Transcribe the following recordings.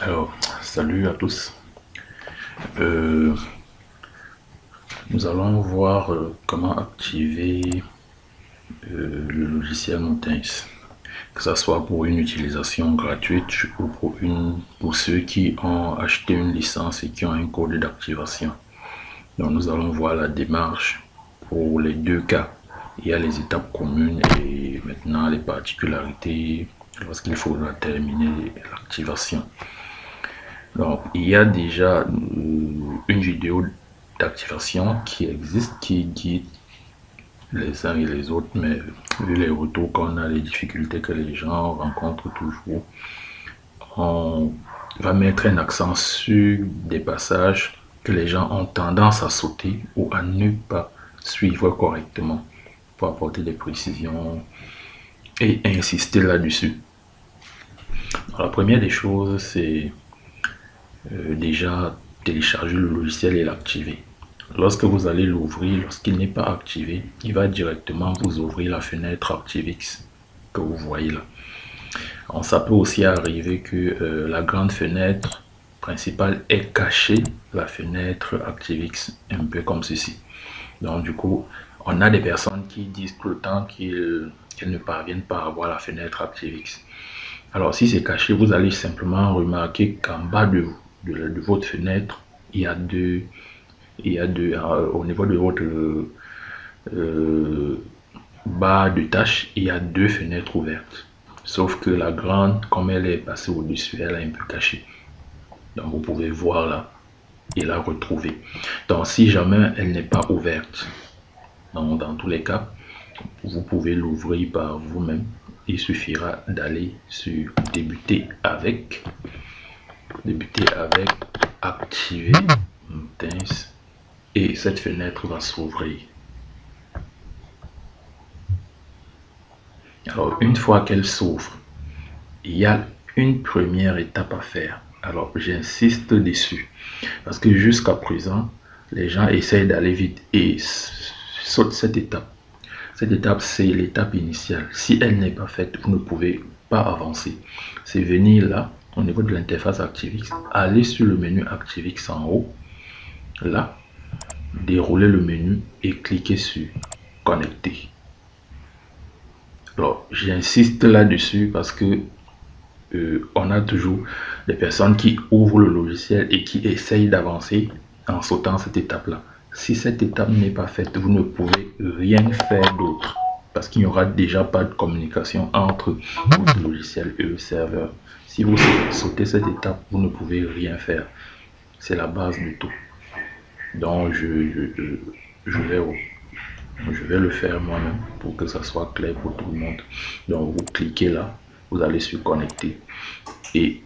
Alors, salut à tous. Euh, Nous allons voir comment activer le logiciel Mountains, que ce soit pour une utilisation gratuite ou pour ceux qui ont acheté une licence et qui ont un code d'activation. Donc, nous allons voir la démarche pour les deux cas. Il y a les étapes communes et maintenant les particularités lorsqu'il faudra terminer l'activation. Donc, il y a déjà une vidéo d'activation qui existe, qui guide les uns et les autres, mais vu les retours qu'on a, les difficultés que les gens rencontrent toujours, on va mettre un accent sur des passages que les gens ont tendance à sauter ou à ne pas suivre correctement pour apporter des précisions et insister là-dessus. La première des choses, c'est déjà télécharger le logiciel et l'activer. Lorsque vous allez l'ouvrir, lorsqu'il n'est pas activé, il va directement vous ouvrir la fenêtre ActiveX que vous voyez là. Alors, ça peut aussi arriver que la grande fenêtre principale ait caché la fenêtre ActiveX, un peu comme ceci. Donc du coup, on a des personnes qui disent tout le temps qu'elles ne parviennent pas à voir la fenêtre ActiveX. Alors si c'est caché, vous allez simplement remarquer qu'en bas de votre fenêtre, il y a deux, au niveau de votre barre de tâches, il y a deux fenêtres ouvertes. Sauf que la grande, comme elle est passée au-dessus, elle est un peu cachée. Donc vous pouvez voir là et la retrouver. Donc si jamais elle n'est pas ouverte, dans tous les cas, vous pouvez l'ouvrir par vous-même. Il suffira d'aller sur débuter avec, activer Mountains et cette fenêtre va s'ouvrir. Alors une fois qu'elle s'ouvre, il y a une première étape à faire. Alors j'insiste dessus parce que jusqu'à présent les gens essayent d'aller vite et sautent cette étape. Cette étape, c'est l'étape initiale. Si elle n'est pas faite, vous ne pouvez pas avancer. C'est venir là, au niveau de l'interface ActiveX, aller sur le menu ActiveX en haut, là, dérouler le menu et cliquer sur Connecter. Alors, j'insiste là-dessus parce que on a toujours des personnes qui ouvrent le logiciel et qui essayent d'avancer en sautant cette étape-là. Si cette étape n'est pas faite, vous ne pouvez rien faire d'autre parce qu'il n'y aura déjà pas de communication entre votre logiciel et le serveur. Si vous sautez cette étape, vous ne pouvez rien faire. C'est la base de tout. Donc, je vais le faire moi-même pour que ça soit clair pour tout le monde. Donc, vous cliquez là, vous allez sur connecter et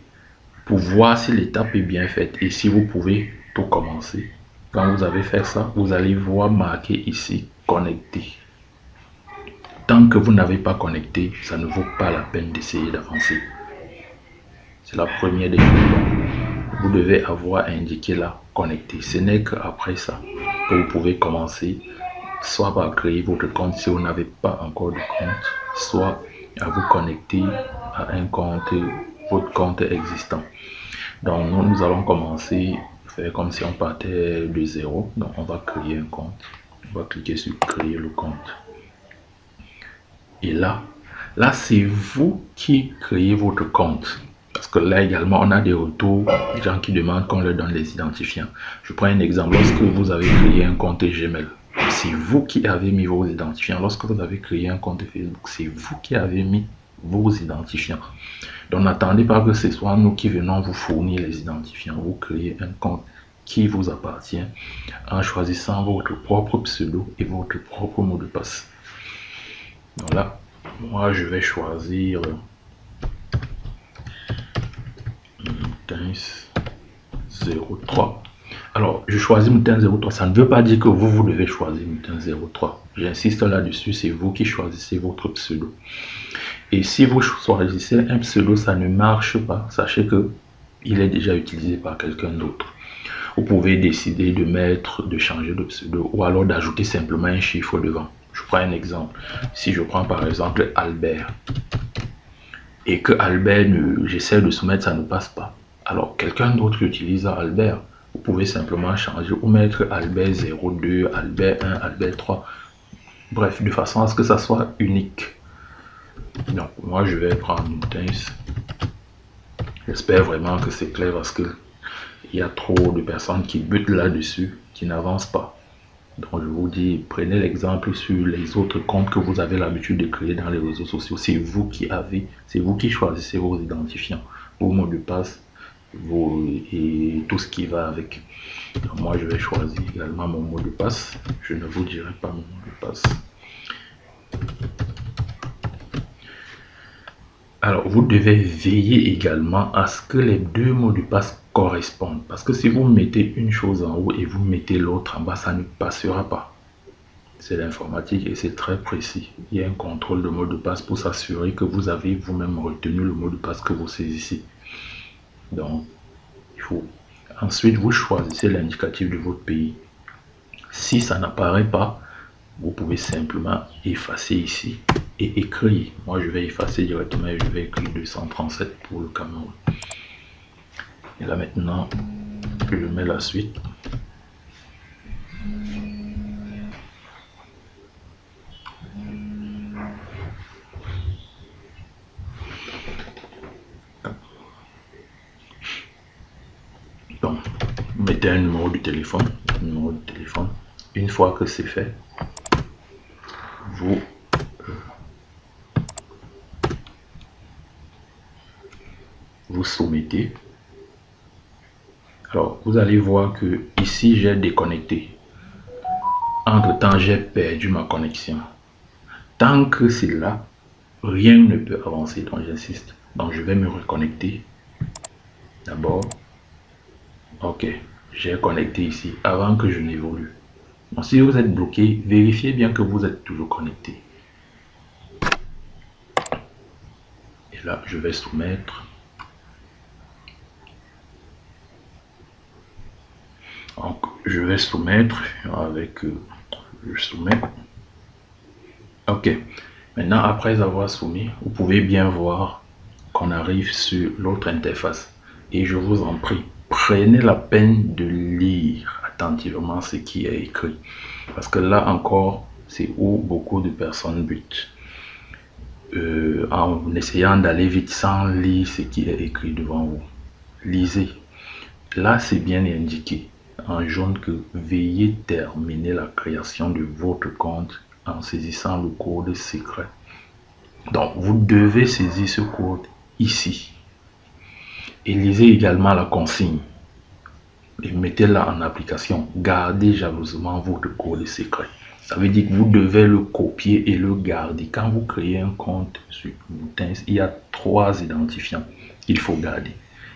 pour voir si l'étape est bien faite et si vous pouvez tout commencer. Quand vous avez fait ça, vous allez voir marqué ici connecter. Tant que vous n'avez pas connecté, ça ne vaut pas la peine d'essayer d'avancer. C'est la première des choses. Vous devez avoir indiqué là connecter. Ce n'est qu'après ça que vous pouvez commencer soit par créer votre compte si vous n'avez pas encore de compte, soit à vous connecter à un compte, votre compte existant. Donc nous allons commencer faire comme si on partait de zéro. Donc on va créer un compte. On va cliquer sur créer le compte. Et là c'est vous qui créez votre compte. Parce que là également, on a des retours, des gens qui demandent qu'on leur donne les identifiants. Je prends un exemple. Lorsque vous avez créé un compte Gmail, c'est vous qui avez mis vos identifiants. Lorsque vous avez créé un compte Facebook, c'est vous qui avez mis vos identifiants. Donc n'attendez pas que ce soit nous qui venons vous fournir les identifiants. Vous créez un compte qui vous appartient en choisissant votre propre pseudo et votre propre mot de passe. Donc là, moi je vais choisir Mountains 03. Alors, je choisis Mountains 03. Ça ne veut pas dire que vous devez choisir Mountains 03. J'insiste là-dessus, c'est vous qui choisissez votre pseudo. Et si vous choisissez un pseudo, ça ne marche pas. Sachez que il est déjà utilisé par quelqu'un d'autre. Vous pouvez décider de changer de pseudo ou alors d'ajouter simplement un chiffre devant. Je prends un exemple. Si je prends par exemple Albert et que Albert, j'essaie de soumettre, ça ne passe pas. Alors, quelqu'un d'autre qui utilise Albert, vous pouvez simplement changer ou mettre Albert 02, Albert 1, Albert 3. Bref, de façon à ce que ça soit unique. Donc, moi, je vais prendre Moutens. J'espère vraiment que c'est clair parce que il y a trop de personnes qui butent là-dessus, qui n'avancent pas. Donc, je vous dis, prenez l'exemple sur les autres comptes que vous avez l'habitude de créer dans les réseaux sociaux. C'est vous qui choisissez vos identifiants, vos mots de passe, et tout ce qui va avec. Donc, moi, je vais choisir également mon mot de passe. Je ne vous dirai pas mon mot de passe. Alors, vous devez veiller également à ce que les deux mots de passe correspondent. Parce que si vous mettez une chose en haut et vous mettez l'autre en bas, ça ne passera pas. C'est l'informatique et c'est très précis. Il y a un contrôle de mot de passe pour s'assurer que vous avez vous-même retenu le mot de passe que vous saisissez. Donc, il faut. Ensuite, vous choisissez l'indicatif de votre pays. Si ça n'apparaît pas, vous pouvez simplement effacer ici et écrire. Moi, je vais effacer directement et je vais écrire 237 pour le Cameroun. Et là maintenant, je mets la suite. Donc, mettez un numéro de téléphone. Une fois que c'est fait, vous soumettez. Alors, vous allez voir que ici, j'ai déconnecté. Entre-temps, j'ai perdu ma connexion. Tant que c'est là, rien ne peut avancer. Donc, j'insiste. Donc, je vais me reconnecter. D'abord, ok, j'ai connecté ici avant que je n'évolue. Donc, si vous êtes bloqué, vérifiez bien que vous êtes toujours connecté. Et là, je vais soumettre. Donc, je vais soumettre avec... je soumets. Ok. Maintenant, après avoir soumis, vous pouvez bien voir qu'on arrive sur l'autre interface. Et je vous en prie, prenez la peine de lire attentivement ce qui est écrit. Parce que là encore, c'est où beaucoup de personnes butent. En essayant d'aller vite sans lire ce qui est écrit devant vous. Lisez. Là, c'est bien indiqué en jaune que veuillez terminer la création de votre compte en saisissant le code secret. Donc, vous devez saisir ce code ici. Et lisez également la consigne. Et mettez-la en application. Gardez jalousement votre code secret. Ça veut dire que vous devez le copier et le garder. Quand vous créez un compte sur Moutens, il y a 3 identifiants qu'il faut garder.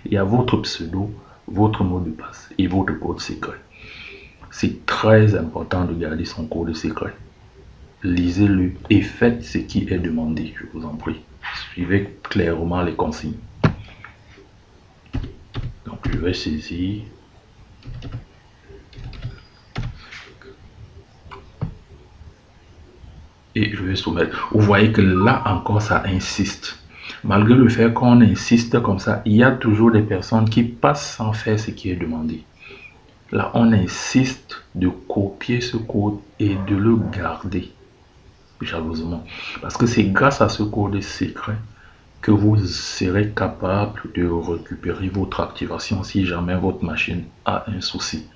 Il y a votre pseudo, votre mot de passe et votre code secret. C'est très important de garder son code secret. Lisez-le et faites ce qui est demandé, je vous en prie. Suivez clairement les consignes. Donc je vais saisir. Et je vais soumettre. Vous voyez que là encore ça insiste. Malgré le fait qu'on insiste comme ça, il y a toujours des personnes qui passent sans faire ce qui est demandé. Là, on insiste de copier ce code et de le garder jalousement. Parce que c'est grâce à ce code secret que vous serez capable de récupérer votre activation si jamais votre machine a un souci.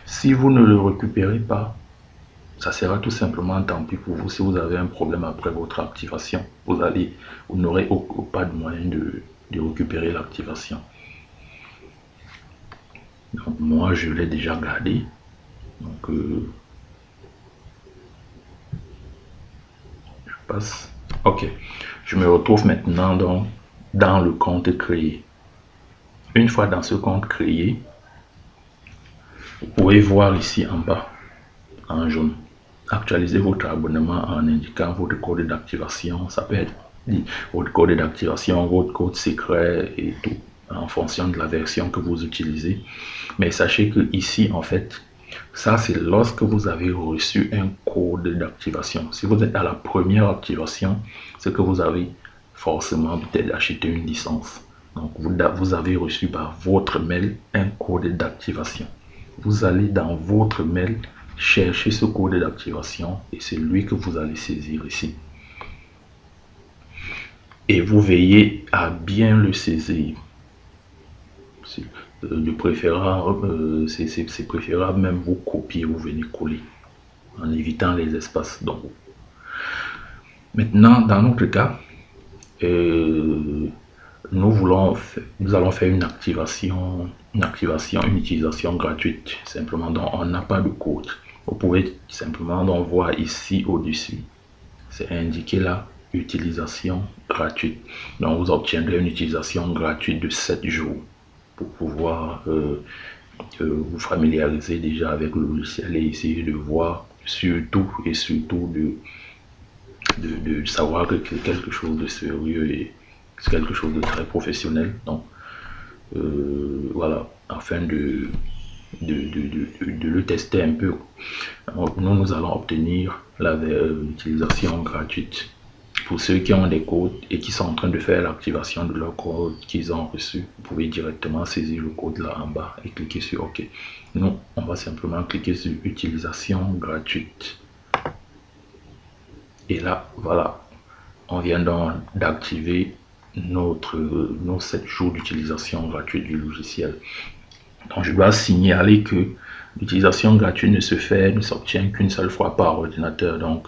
Si vous ne le récupérez pas, ça sera tout simplement tant pis pour vous. Si vous avez un problème après votre activation, vous n'aurez pas de moyen de récupérer l'activation. Donc moi je l'ai déjà gardé. Donc je passe. Ok. Je me retrouve maintenant dans le compte créé. Une fois dans ce compte créé, vous pouvez voir ici en bas en jaune. Actualisez votre abonnement en indiquant votre code d'activation. Ça peut être votre code d'activation, votre code secret et tout en fonction de la version que vous utilisez. Mais sachez que ici, en fait, ça c'est lorsque vous avez reçu un code d'activation. Si vous êtes à la première activation, c'est que vous avez forcément peut-être acheté une licence. Donc, vous avez reçu par votre mail un code d'activation. Vous allez dans votre mail chercher ce code d'activation et c'est lui que vous allez saisir ici. Et vous veillez à bien le saisir. De préférable, c'est préférable même vous copier, vous venez coller en évitant les espaces. Donc, maintenant, dans notre cas, nous allons faire une utilisation gratuite, simplement. Donc, on n'a pas de code. Vous pouvez simplement donc voir ici au-dessus, c'est indiqué là, utilisation gratuite. Donc, vous obtiendrez une utilisation gratuite de 7 jours pour pouvoir vous familiariser déjà avec le logiciel et essayer de voir surtout de savoir que c'est quelque chose de sérieux et c'est quelque chose de très professionnel. Donc voilà, afin de le tester un peu. Donc, nous allons obtenir l'utilisation gratuite. Pour ceux qui ont des codes et qui sont en train de faire l'activation de leur code qu'ils ont reçu, vous pouvez directement saisir le code là en bas et cliquer sur OK. Nous, on va simplement cliquer sur utilisation gratuite. Et là, voilà, on vient donc d'activer nos 7 jours d'utilisation gratuite du logiciel. Donc, je dois signaler que l'utilisation gratuite ne s'obtient qu'une seule fois par ordinateur. Donc,